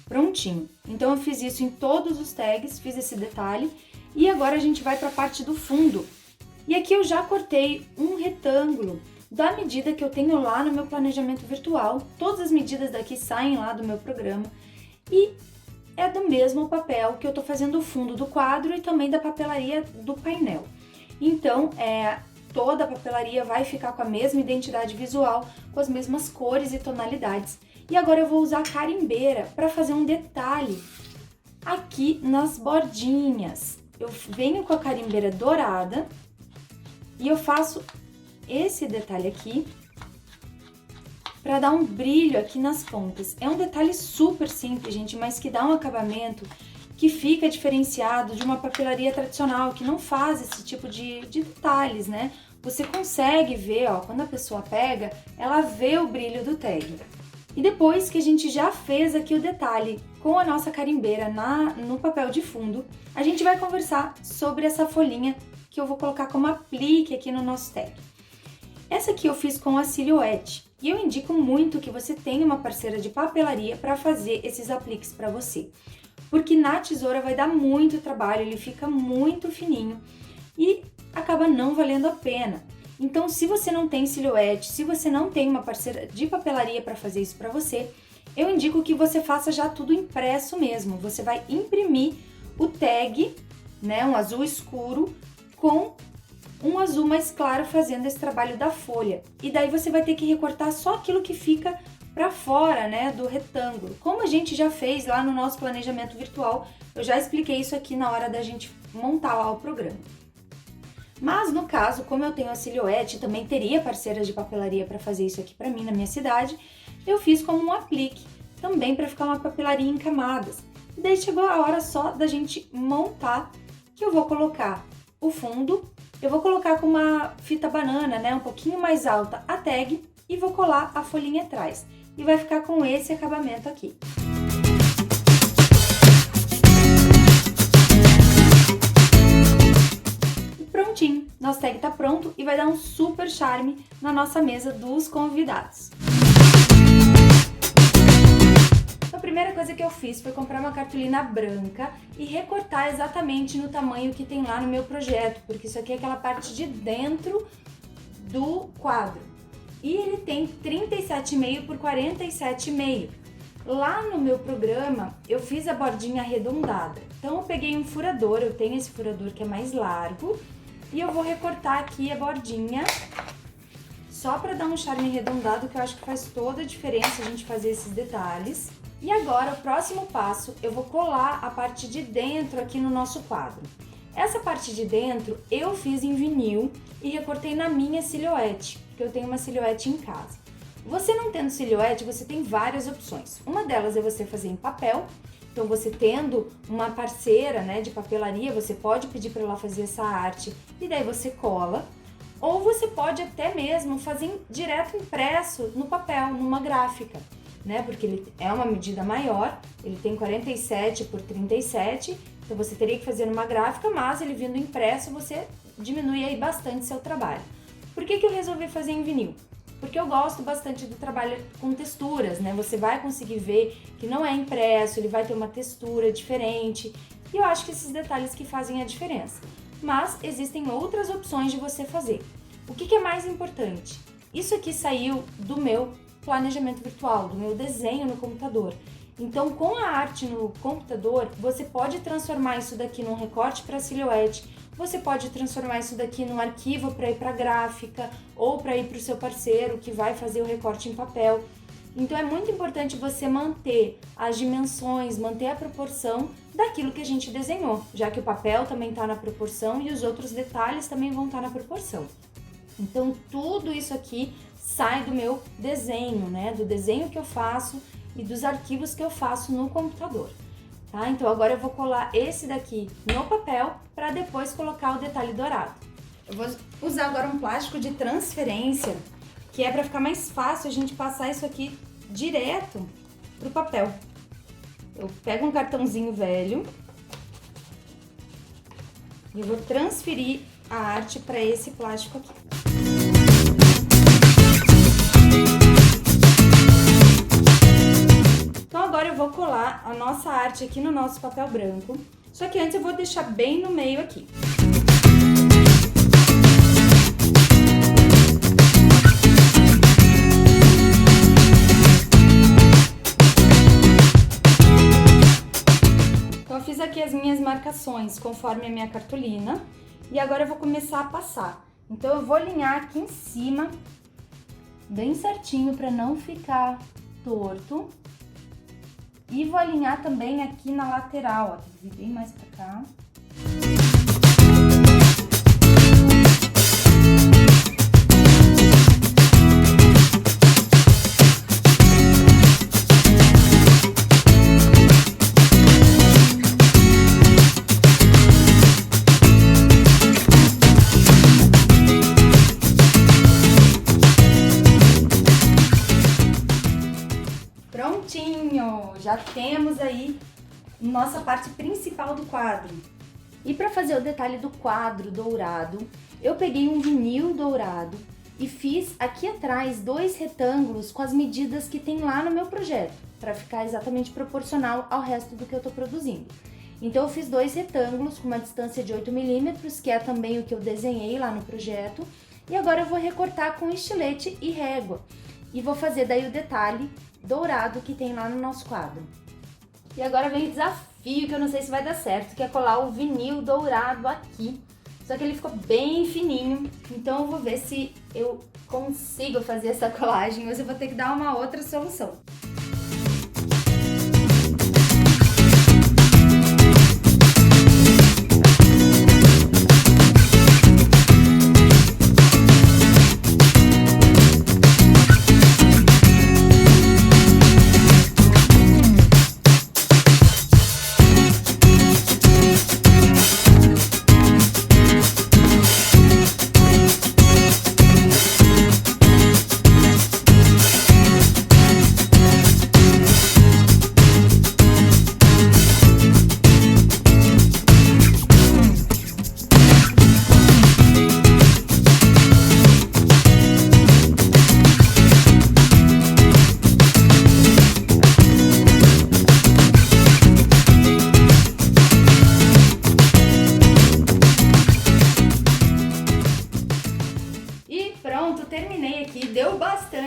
Prontinho. Então eu fiz isso em todos os tags, fiz esse detalhe e agora a gente vai para a parte do fundo. E aqui eu já cortei um retângulo da medida que eu tenho lá no meu planejamento virtual. Todas as medidas daqui saem lá do meu programa e é do mesmo papel que eu tô fazendo o fundo do quadro e também da papelaria do painel. Então, toda a papelaria vai ficar com a mesma identidade visual, com as mesmas cores e tonalidades. E agora eu vou usar a carimbeira para fazer um detalhe aqui nas bordinhas. Eu venho com a carimbeira dourada e eu faço esse detalhe aqui para dar um brilho aqui nas pontas. É um detalhe super simples, gente, mas que dá um acabamento que fica diferenciado de uma papelaria tradicional, que não faz esse tipo de detalhes, né? Você consegue ver, ó, quando a pessoa pega, ela vê o brilho do tag. E depois que a gente já fez aqui o detalhe com a nossa carimbeira no papel de fundo, a gente vai conversar sobre essa folhinha que eu vou colocar como aplique aqui no nosso tag. Essa aqui eu fiz com a Silhouette e eu indico muito que você tenha uma parceira de papelaria para fazer esses apliques para você, porque na tesoura vai dar muito trabalho, ele fica muito fininho e acaba não valendo a pena. Então, se você não tem Silhouette, se você não tem uma parceira de papelaria para fazer isso para você, eu indico que você faça já tudo impresso mesmo. Você vai imprimir o tag, né, um azul escuro, com um azul mais claro fazendo esse trabalho da folha. E daí você vai ter que recortar só aquilo que fica para fora, né, do retângulo. Como a gente já fez lá no nosso planejamento virtual, eu já expliquei isso aqui na hora da gente montar lá o programa. Mas no caso, como eu tenho a Silhouette, também teria parceiras de papelaria para fazer isso aqui para mim na minha cidade, eu fiz como um aplique, também para ficar uma papelaria em camadas. E daí chegou a hora só da gente montar, que eu vou colocar o fundo
Eu vou colocar com uma fita banana, né, um pouquinho mais alta a tag e vou colar a folhinha atrás. E vai ficar com esse acabamento aqui. E prontinho, nosso tag tá pronto e vai dar um super charme na nossa mesa dos convidados. A primeira coisa que eu fiz foi comprar uma cartolina branca e recortar exatamente no tamanho que tem lá no meu projeto, porque isso aqui é aquela parte de dentro do quadro. E ele tem 37,5 por 47,5. Lá no meu programa, eu fiz a bordinha arredondada. Então, eu peguei um furador, eu tenho esse furador que é mais largo, e eu vou recortar aqui a bordinha, só para dar um charme arredondado, que eu acho que faz toda a diferença a gente fazer esses detalhes. E agora, o próximo passo, eu vou colar a parte de dentro aqui no nosso quadro. Essa parte de dentro eu fiz em vinil e recortei na minha silhuete, porque eu tenho uma silhuete em casa. Você não tendo silhuete, você tem várias opções. Uma delas é você fazer em papel. Então, você tendo uma parceira, né, de papelaria, você pode pedir para ela fazer essa arte e daí você cola. Ou você pode até mesmo fazer direto impresso no papel, numa gráfica, né? Porque ele é uma medida maior, ele tem 47 por 37, então você teria que fazer numa gráfica, mas ele vindo impresso, você diminui aí bastante seu trabalho. Por que eu resolvi fazer em vinil? Porque eu gosto bastante do trabalho com texturas, né? Você vai conseguir ver que não é impresso, ele vai ter uma textura diferente, e eu acho que esses detalhes que fazem a diferença. Mas existem outras opções de você fazer. O que é mais importante? Isso aqui saiu do meu planejamento virtual, do meu desenho no computador. Então, com a arte no computador, você pode transformar isso daqui num recorte para silhuete, você pode transformar isso daqui num arquivo para ir para gráfica ou para ir para o seu parceiro que vai fazer o recorte em papel. Então, é muito importante você manter as dimensões, manter a proporção daquilo que a gente desenhou, já que o papel também está na proporção e os outros detalhes também vão estar na proporção. Então, tudo isso aqui sai do meu desenho, né? Do desenho que eu faço e dos arquivos que eu faço no computador, tá? Então, agora eu vou colar esse daqui no papel para depois colocar o detalhe dourado. Eu vou usar agora um plástico de transferência, que é para ficar mais fácil a gente passar isso aqui direto pro papel. Eu pego um cartãozinho velho e eu vou transferir a arte para esse plástico aqui. Então agora eu vou colar a nossa arte aqui no nosso papel branco, só que antes eu vou deixar bem no meio aqui. Então eu fiz aqui as minhas marcações conforme a minha cartolina e agora eu vou começar a passar. Então eu vou alinhar aqui em cima, bem certinho para não ficar torto. E vou alinhar também aqui na lateral, ó, tem que vir bem mais pra cá. Prontinho! Já temos aí nossa parte principal do quadro. E para fazer o detalhe do quadro dourado, eu peguei um vinil dourado e fiz aqui atrás 2 retângulos com as medidas que tem lá no meu projeto, para ficar exatamente proporcional ao resto do que eu tô produzindo. Então eu fiz 2 retângulos com uma distância de 8 milímetros, que é também o que eu desenhei lá no projeto, e agora eu vou recortar com estilete e régua. E vou fazer daí o detalhe dourado que tem lá no nosso quadro. E agora vem o desafio, que eu não sei se vai dar certo, que é colar o vinil dourado aqui. Só que ele ficou bem fininho, então eu vou ver se eu consigo fazer essa colagem, mas eu vou ter que dar uma outra solução.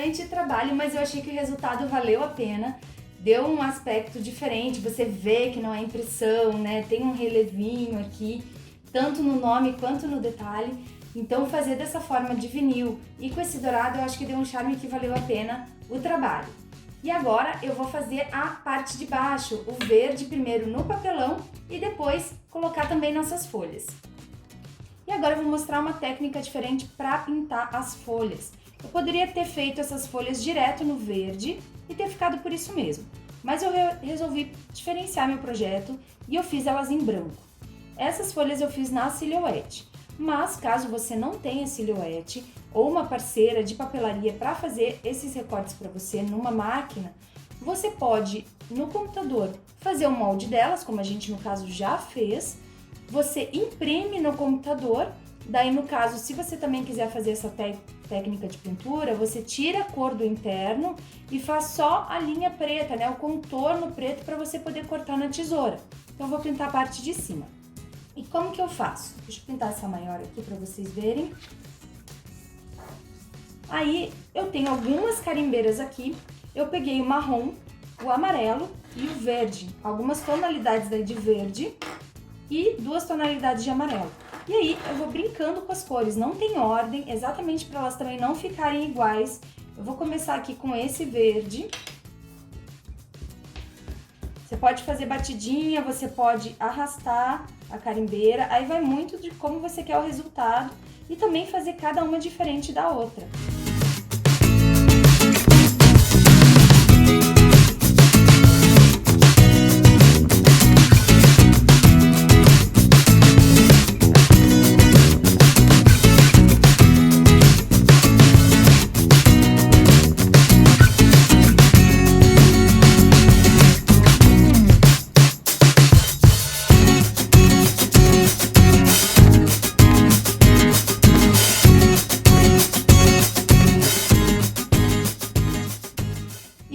bastante trabalho, mas eu achei que o resultado valeu a pena. Deu um aspecto diferente, você vê que não é impressão, né? Tem um relevinho aqui, tanto no nome quanto no detalhe. Então fazer dessa forma de vinil e com esse dourado eu acho que deu um charme que valeu a pena o trabalho. E agora eu vou fazer a parte de baixo, o verde primeiro no papelão e depois colocar também nossas folhas. E agora eu vou mostrar uma técnica diferente para pintar as folhas. Eu poderia ter feito essas folhas direto no verde e ter ficado por isso mesmo, mas eu resolvi diferenciar meu projeto e eu fiz elas em branco. Essas folhas eu fiz na silhouette, mas caso você não tenha silhouette ou uma parceira de papelaria para fazer esses recortes para você numa máquina, você pode no computador fazer o molde delas, como a gente no caso já fez, você imprime no computador, daí no caso se você também quiser fazer essa técnica de pintura, você tira a cor do interno e faz só a linha preta, né, o contorno preto para você poder cortar na tesoura. Então eu vou pintar a parte de cima. E como que eu faço? Deixa eu pintar essa maior aqui para vocês verem. Aí eu tenho algumas carimbeiras aqui, eu peguei o marrom, o amarelo e o verde, algumas tonalidades daí de verde e 2 tonalidades de amarelo. E aí eu vou brincando com as cores, não tem ordem, exatamente para elas também não ficarem iguais. Eu vou começar aqui com esse verde. Você pode fazer batidinha, você pode arrastar a carimbeira, aí vai muito de como você quer o resultado e também fazer cada uma diferente da outra.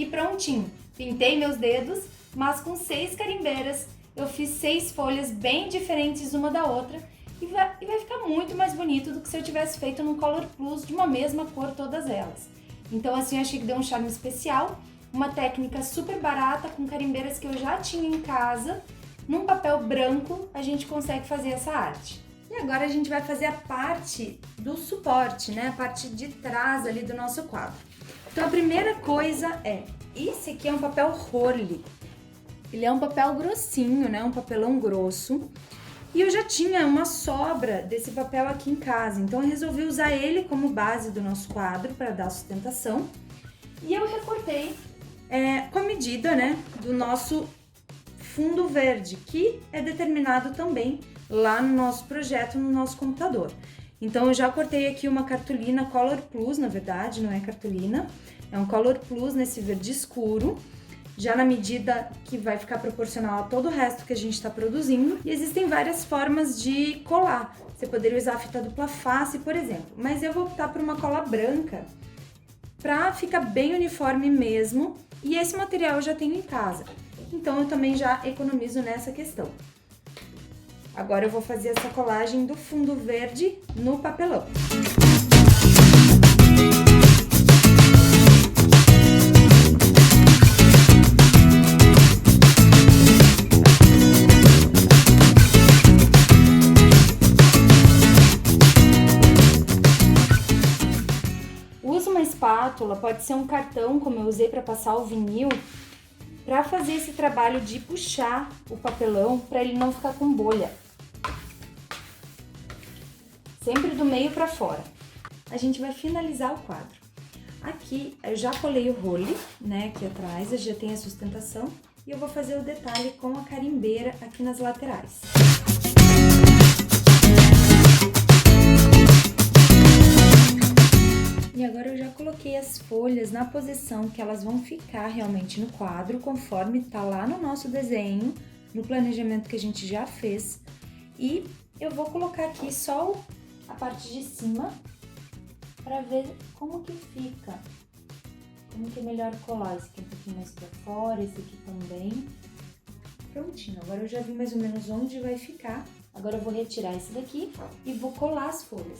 Prontinho, pintei meus dedos, mas com 6 carimbeiras eu fiz 6 folhas bem diferentes uma da outra e vai ficar muito mais bonito do que se eu tivesse feito num Color Plus de uma mesma cor todas elas. Então assim eu achei que deu um charme especial, uma técnica super barata com carimbeiras que eu já tinha em casa, num papel branco a gente consegue fazer essa arte. E agora a gente vai fazer a parte do suporte, né? A parte de trás ali do nosso quadro. Então a primeira coisa esse aqui é um papel Rolly. Ele é um papel grossinho, né? Um papelão grosso. E eu já tinha uma sobra desse papel aqui em casa, então eu resolvi usar ele como base do nosso quadro para dar sustentação. E eu recortei com a medida, né, do nosso fundo verde, que é determinado também lá no nosso projeto, no nosso computador. Então eu já cortei aqui uma cartolina Color Plus, na verdade, não é cartolina, é um Color Plus nesse verde escuro, já na medida que vai ficar proporcional a todo o resto que a gente está produzindo. E existem várias formas de colar. Você poderia usar a fita dupla face, por exemplo, mas eu vou optar por uma cola branca para ficar bem uniforme mesmo, e esse material eu já tenho em casa, então eu também já economizo nessa questão. Agora eu vou fazer essa colagem do fundo verde no papelão. Usa uma espátula, pode ser um cartão, como eu usei para passar o vinil, para fazer esse trabalho de puxar o papelão para ele não ficar com bolha. Sempre do meio para fora. A gente vai finalizar o quadro. Aqui eu já colei o Rolly, né, aqui atrás, já tem a sustentação, e eu vou fazer o detalhe com a carimbeira aqui nas laterais. E agora eu já coloquei as folhas na posição que elas vão ficar realmente no quadro, conforme tá lá no nosso desenho, no planejamento que a gente já fez. E eu vou colocar aqui só a parte de cima para ver como que fica, como que é melhor colar. Esse aqui um pouquinho mais para fora, esse aqui também. Prontinho, agora eu já vi mais ou menos onde vai ficar. Agora eu vou retirar esse daqui e vou colar as folhas.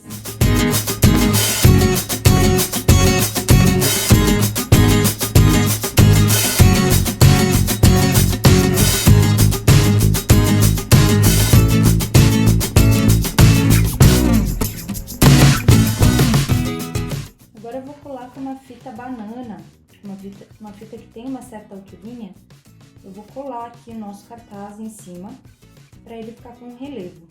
uma fita que tem uma certa alturinha, eu vou colar aqui o nosso cartaz em cima para ele ficar com um relevo.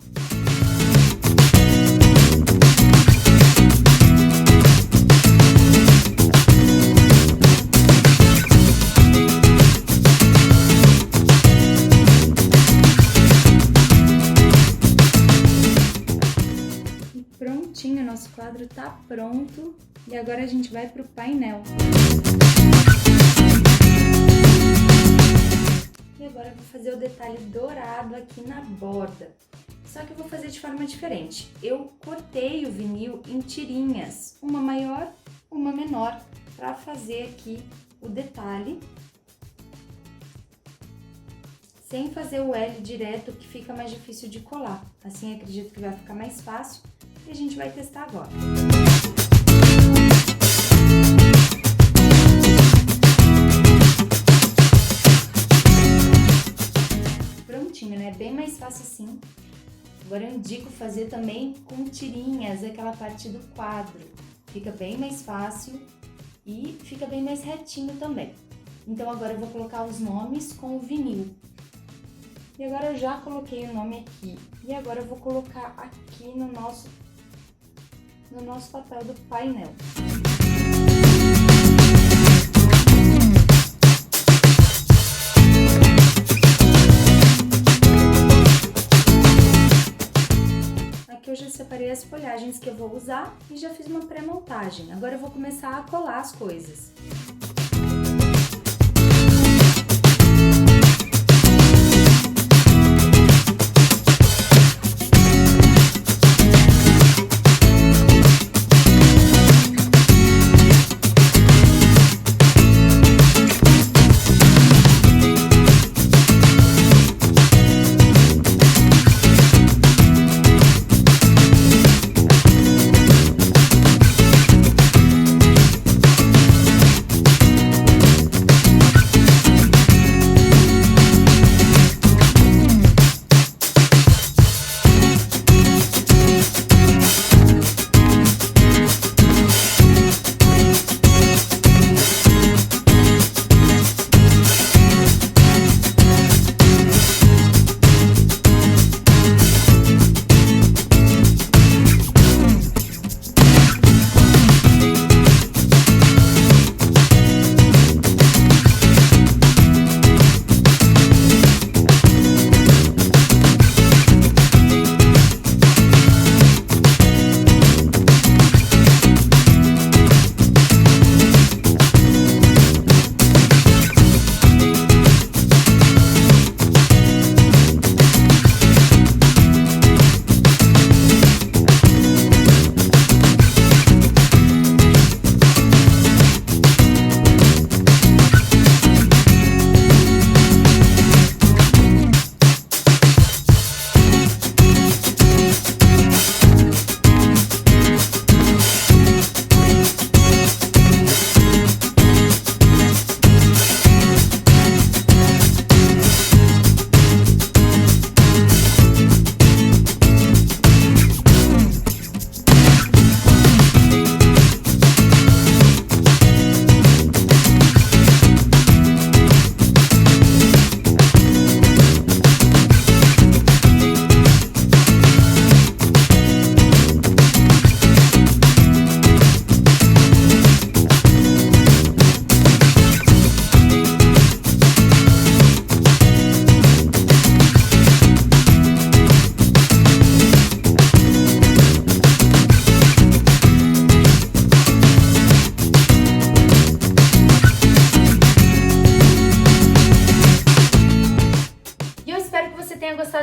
Prontinho, nosso quadro tá pronto e agora a gente vai pro painel. E agora eu vou fazer o detalhe dourado aqui na borda. Só que eu vou fazer de forma diferente. Eu cortei o vinil em tirinhas, uma maior, uma menor, para fazer aqui o detalhe. Sem fazer o L direto, que fica mais difícil de colar. Assim acredito que vai ficar mais fácil. E a gente vai testar agora. Prontinho, né? Bem mais fácil assim. Agora eu indico fazer também com tirinhas, aquela parte do quadro. Fica bem mais fácil e fica bem mais retinho também. Então agora eu vou colocar os nomes com o vinil. E agora eu já coloquei o nome aqui. E agora eu vou colocar aqui no nosso papel do painel. Aqui eu já separei as folhagens que eu vou usar e já fiz uma pré-montagem. Agora eu vou começar a colar as coisas.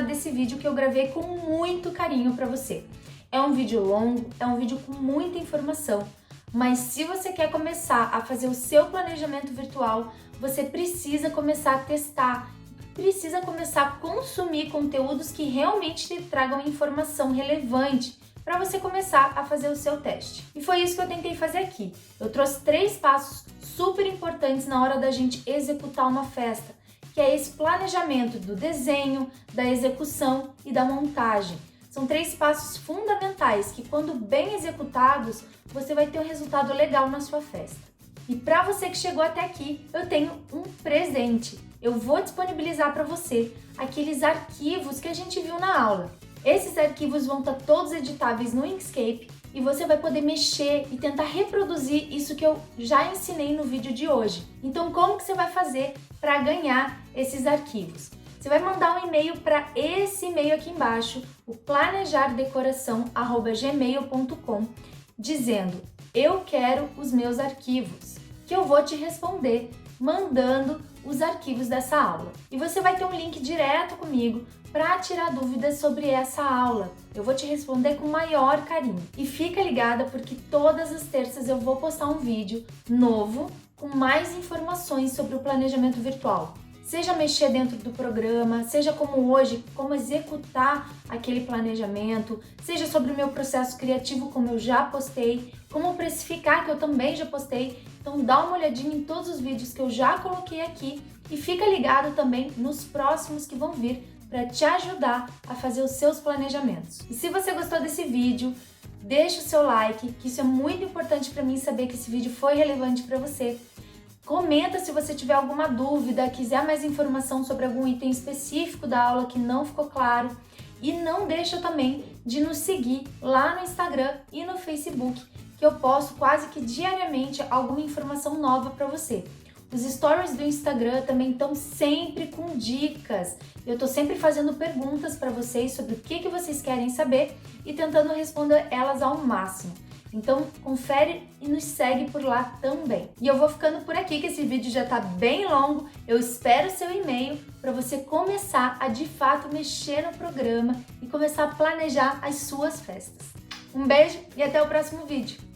gostado desse vídeo que eu gravei com muito carinho para você. É um vídeo longo, é um vídeo com muita informação, mas se você quer começar a fazer o seu planejamento virtual, você precisa começar a testar, precisa começar a consumir conteúdos que realmente te tragam informação relevante para você começar a fazer o seu teste. E foi isso que eu tentei fazer aqui. Eu trouxe 3 passos super importantes na hora da gente executar uma festa, que é esse planejamento do desenho, da execução e da montagem. São 3 passos fundamentais que, quando bem executados, você vai ter um resultado legal na sua festa. E para você que chegou até aqui, eu tenho um presente. Eu vou disponibilizar para você aqueles arquivos que a gente viu na aula. Esses arquivos vão estar todos editáveis no Inkscape e você vai poder mexer e tentar reproduzir isso que eu já ensinei no vídeo de hoje. Então, como que você vai fazer para ganhar esses arquivos? Você vai mandar um e-mail para esse e-mail aqui embaixo, o planejardecoração@gmail.com, dizendo: eu quero os meus arquivos, que eu vou te responder mandando os arquivos dessa aula. E você vai ter um link direto comigo para tirar dúvidas sobre essa aula. Eu vou te responder com o maior carinho. E fica ligada porque todas as terças eu vou postar um vídeo novo com mais informações sobre o planejamento virtual. Seja mexer dentro do programa, seja como hoje, como executar aquele planejamento, seja sobre o meu processo criativo, como eu já postei, como precificar, que eu também já postei. Então dá uma olhadinha em todos os vídeos que eu já coloquei aqui e fica ligado também nos próximos que vão vir para te ajudar a fazer os seus planejamentos. E se você gostou desse vídeo, deixa o seu like, que isso é muito importante para mim saber que esse vídeo foi relevante para você. Comenta se você tiver alguma dúvida, quiser mais informação sobre algum item específico da aula que não ficou claro. E não deixa também de nos seguir lá no Instagram e no Facebook, que eu posto quase que diariamente alguma informação nova para você. Os stories do Instagram também estão sempre com dicas. Eu estou sempre fazendo perguntas para vocês sobre o que vocês querem saber e tentando responder elas ao máximo. Então, confere e nos segue por lá também. E eu vou ficando por aqui, que esse vídeo já tá bem longo. Eu espero o seu e-mail para você começar a, de fato, mexer no programa e começar a planejar as suas festas. Um beijo e até o próximo vídeo.